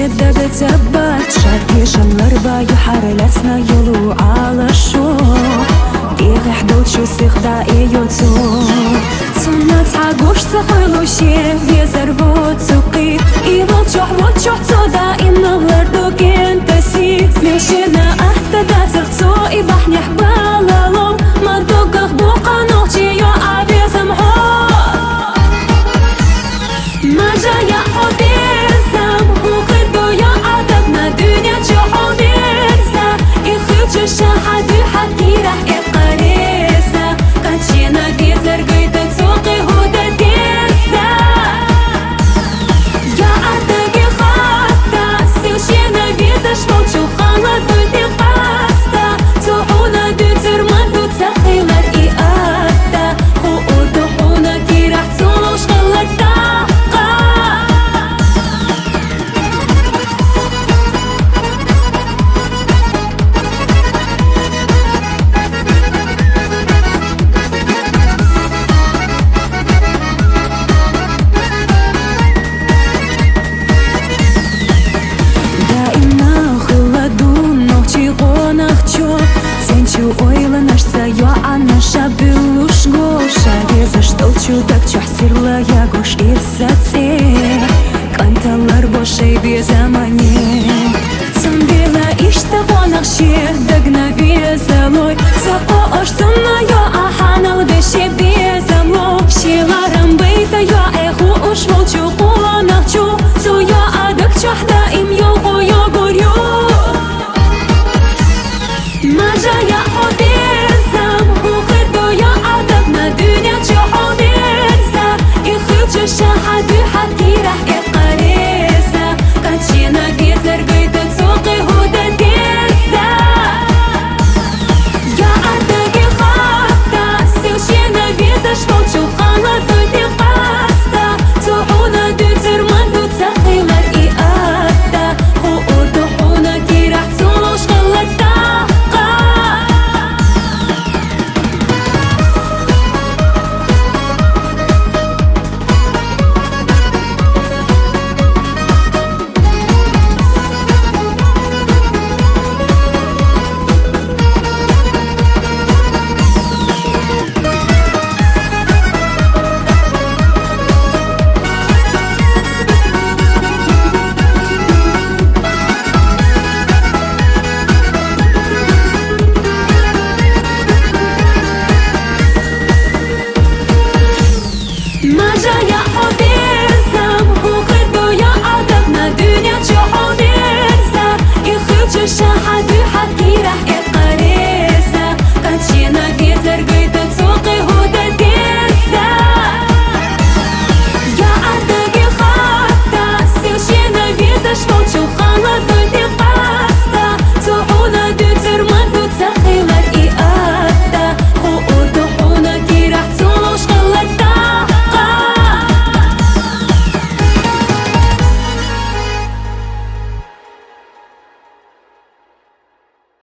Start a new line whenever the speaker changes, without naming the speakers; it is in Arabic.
شدة بتثبت شاكيش الأربع يحرلسنا يلو على شو ديغي حدود شو سيخدا إيوتو تسونا تحاقوش تخلو شي بيزربو تسوقي إيضو تشوح تودا إنا وردو كين تسي ميشينا أهتدا تغتو إباحني حبالالو ما دوقخ بوقا نوغتي يو عبي سمحو ما جايا حبيزم وخدو يا عدبنا دنيا تشوحو بيرزا إخوتو شاحدو حكي رح إفقاريزا قاتشينا بيزر قيدة تسوقي هودا ديزا يا عدقي خاطا سيوشينا بيزا شفوتشو خالدو دي قاستا توحونا دو ترمندو تسخيلر إياتا خوودو حونا كي رح تولوش غلطا так чухсирла я гош иссаце канталар бошей безамане цундила ишта вонахши дагнави залой сако ошсуна yo аханал беше безамло шиларам бейта yo эху ушволчу куланахчу суя адак чухда им його yo горю мажа я обезам ухырду я адак на дюня чухо شاحدو حكي رح إفقاريزا قاتشينا بيزر قيدة تسوقي هودا ديزا يا عدقي خاطا سيوشينا بيزا شفوتشو خالدو دي قاستا توحونا دو ترمندو تسخيلر إياتا خوودو حونا كي رح تولوش غلطا شاحدو حكي رح